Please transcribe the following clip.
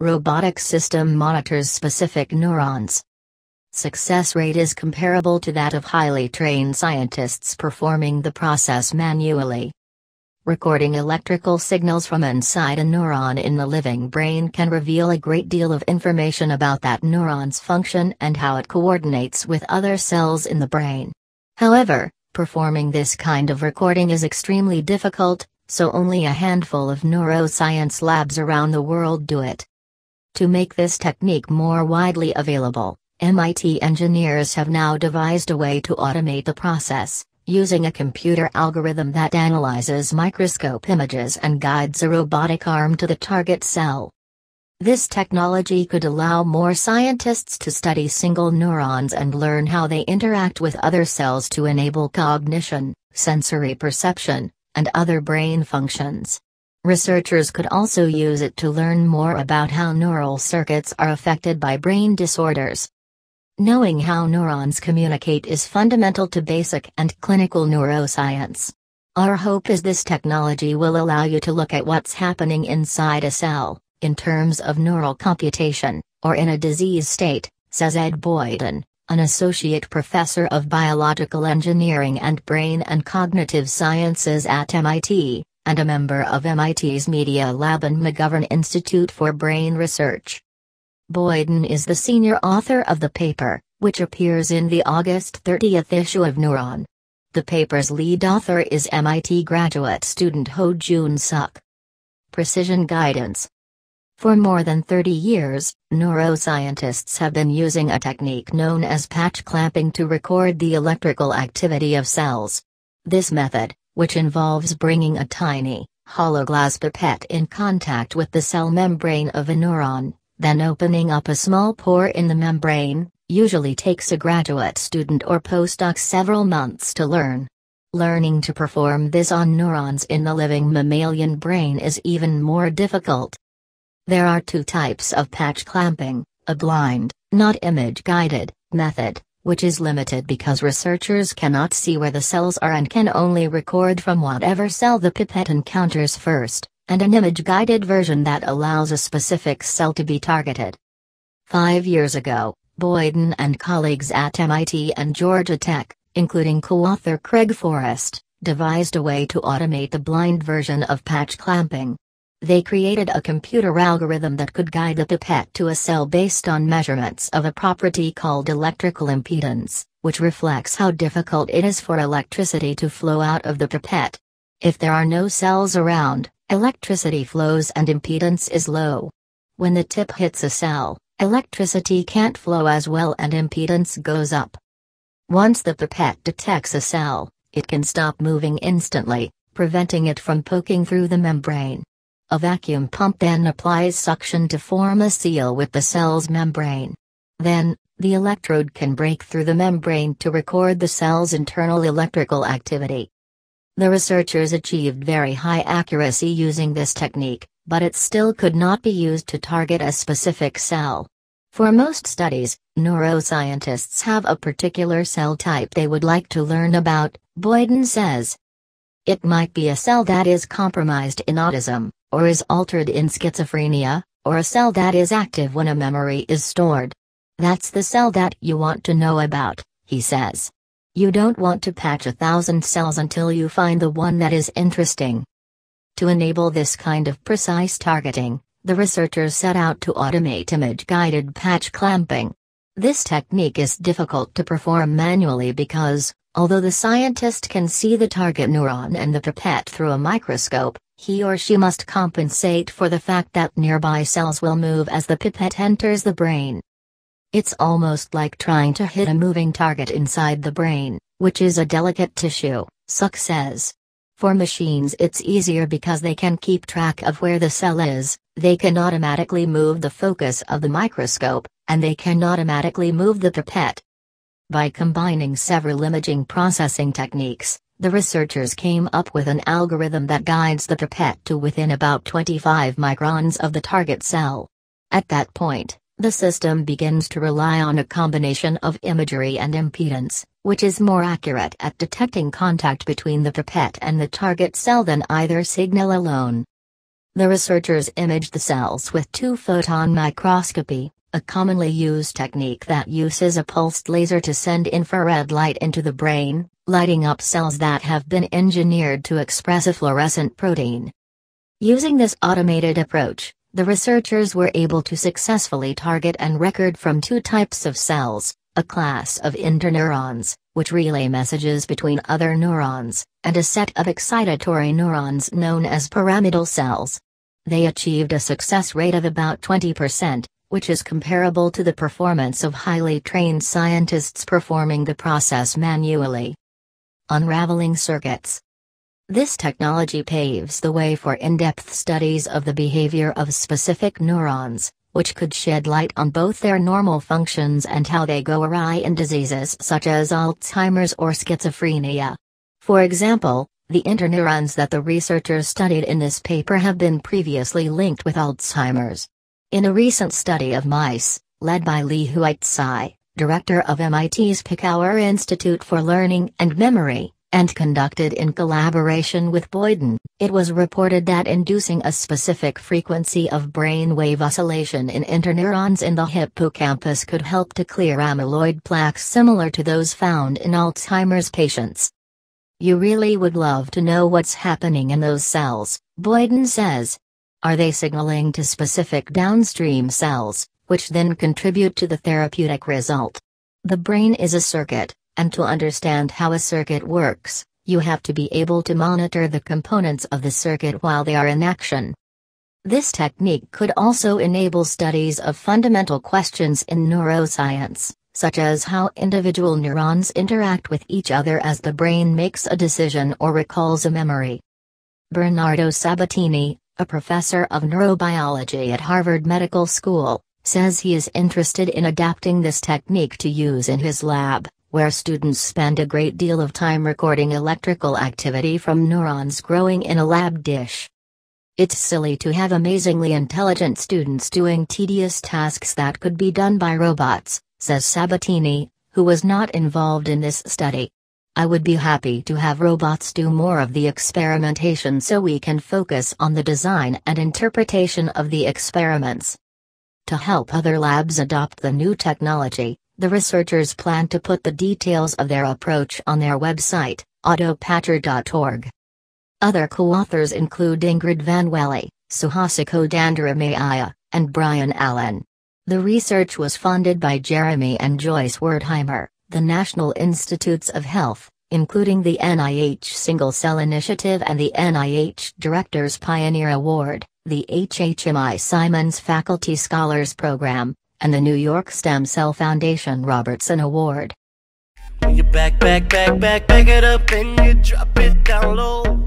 Robotic system monitors specific neurons. Success rate is comparable to that of highly trained scientists performing the process manually. Recording electrical signals from inside a neuron in the living brain can reveal a great deal of information about that neuron's function and how it coordinates with other cells in the brain. However, performing this kind of recording is extremely difficult, so only a handful of neuroscience labs around the world do it. To make this technique more widely available, MIT engineers have now devised a way to automate the process, using a computer algorithm that analyzes microscope images and guides a robotic arm to the target cell. This technology could allow more scientists to study single neurons and learn how they interact with other cells to enable cognition, sensory perception, and other brain functions. Researchers could also use it to learn more about how neural circuits are affected by brain disorders. Knowing how neurons communicate is fundamental to basic and clinical neuroscience. Our hope is this technology will allow you to look at what's happening inside a cell, in terms of neural computation, or in a disease state, says Ed Boyden, an associate professor of biological engineering and brain and cognitive sciences at MIT, and a member of MIT's Media Lab and McGovern Institute for Brain Research. Boyden is the senior author of the paper, which appears in the August 30th issue of Neuron. The paper's lead author is MIT graduate student Ho-Jun Suk. Precision guidance. For more than 30 years, neuroscientists have been using a technique known as patch clamping to record the electrical activity of cells. This method, which involves bringing a tiny, hollow glass pipette in contact with the cell membrane of a neuron, then opening up a small pore in the membrane, usually takes a graduate student or postdoc several months to learn. Learning to perform this on neurons in the living mammalian brain is even more difficult. There are two types of patch clamping, a blind, not image-guided, method, which is limited because researchers cannot see where the cells are and can only record from whatever cell the pipette encounters first, and an image-guided version that allows a specific cell to be targeted. 5 years ago, Boyden and colleagues at MIT and Georgia Tech, including co-author Craig Forrest, devised a way to automate the blind version of patch clamping. They created a computer algorithm that could guide the pipette to a cell based on measurements of a property called electrical impedance, which reflects how difficult it is for electricity to flow out of the pipette. If there are no cells around, electricity flows and impedance is low. When the tip hits a cell, electricity can't flow as well and impedance goes up. Once the pipette detects a cell, it can stop moving instantly, preventing it from poking through the membrane. A vacuum pump then applies suction to form a seal with the cell's membrane. Then, the electrode can break through the membrane to record the cell's internal electrical activity. The researchers achieved very high accuracy using this technique, but it still could not be used to target a specific cell. For most studies, neuroscientists have a particular cell type they would like to learn about, Boyden says. It might be a cell that is compromised in autism, or is altered in schizophrenia, or a cell that is active when a memory is stored. That's the cell that you want to know about, he says. You don't want to patch 1,000 cells until you find the one that is interesting. To enable this kind of precise targeting, the researchers set out to automate image-guided patch clamping. This technique is difficult to perform manually because, although the scientist can see the target neuron and the pipette through a microscope, he or she must compensate for the fact that nearby cells will move as the pipette enters the brain. It's almost like trying to hit a moving target inside the brain, which is a delicate tissue, Suk says. For machines it's easier because they can keep track of where the cell is, they can automatically move the focus of the microscope, and they can automatically move the pipette. By combining several imaging processing techniques, the researchers came up with an algorithm that guides the pipette to within about 25 microns of the target cell. At that point, the system begins to rely on a combination of imagery and impedance, which is more accurate at detecting contact between the pipette and the target cell than either signal alone. The researchers imaged the cells with two-photon microscopy, a commonly used technique that uses a pulsed laser to send infrared light into the brain, lighting up cells that have been engineered to express a fluorescent protein. Using this automated approach, the researchers were able to successfully target and record from two types of cells, a class of interneurons, which relay messages between other neurons, and a set of excitatory neurons known as pyramidal cells. They achieved a success rate of about 20%, which is comparable to the performance of highly trained scientists performing the process manually. Unraveling circuits. This technology paves the way for in-depth studies of the behavior of specific neurons, which could shed light on both their normal functions and how they go awry in diseases such as Alzheimer's or schizophrenia. For example, the interneurons that the researchers studied in this paper have been previously linked with Alzheimer's. In a recent study of mice, led by Li Huaizai, director of MIT's Picower Institute for Learning and Memory, and conducted in collaboration with Boyden, it was reported that inducing a specific frequency of brainwave oscillation in interneurons in the hippocampus could help to clear amyloid plaques similar to those found in Alzheimer's patients. You really would love to know what's happening in those cells, Boyden says. Are they signaling to specific downstream cells, which then contribute to the therapeutic result? The brain is a circuit, and to understand how a circuit works, you have to be able to monitor the components of the circuit while they are in action. This technique could also enable studies of fundamental questions in neuroscience, such as how individual neurons interact with each other as the brain makes a decision or recalls a memory. Bernardo Sabatini, a professor of neurobiology at Harvard Medical School, says he is interested in adapting this technique to use in his lab, where students spend a great deal of time recording electrical activity from neurons growing in a lab dish. It's silly to have amazingly intelligent students doing tedious tasks that could be done by robots, says Sabatini, who was not involved in this study. I would be happy to have robots do more of the experimentation so we can focus on the design and interpretation of the experiments. To help other labs adopt the new technology, the researchers plan to put the details of their approach on their website, autopatcher.org. Other co-authors include Ingrid Van Welle, Suhasiko Dandaramaya, and Brian Allen. The research was funded by Jeremy and Joyce Wertheimer, the National Institutes of Health, including the NIH Single Cell Initiative and the NIH Director's Pioneer Award, the HHMI Simons Faculty Scholars Program, and the New York Stem Cell Foundation Robertson Award. When you back it up and you drop it down low.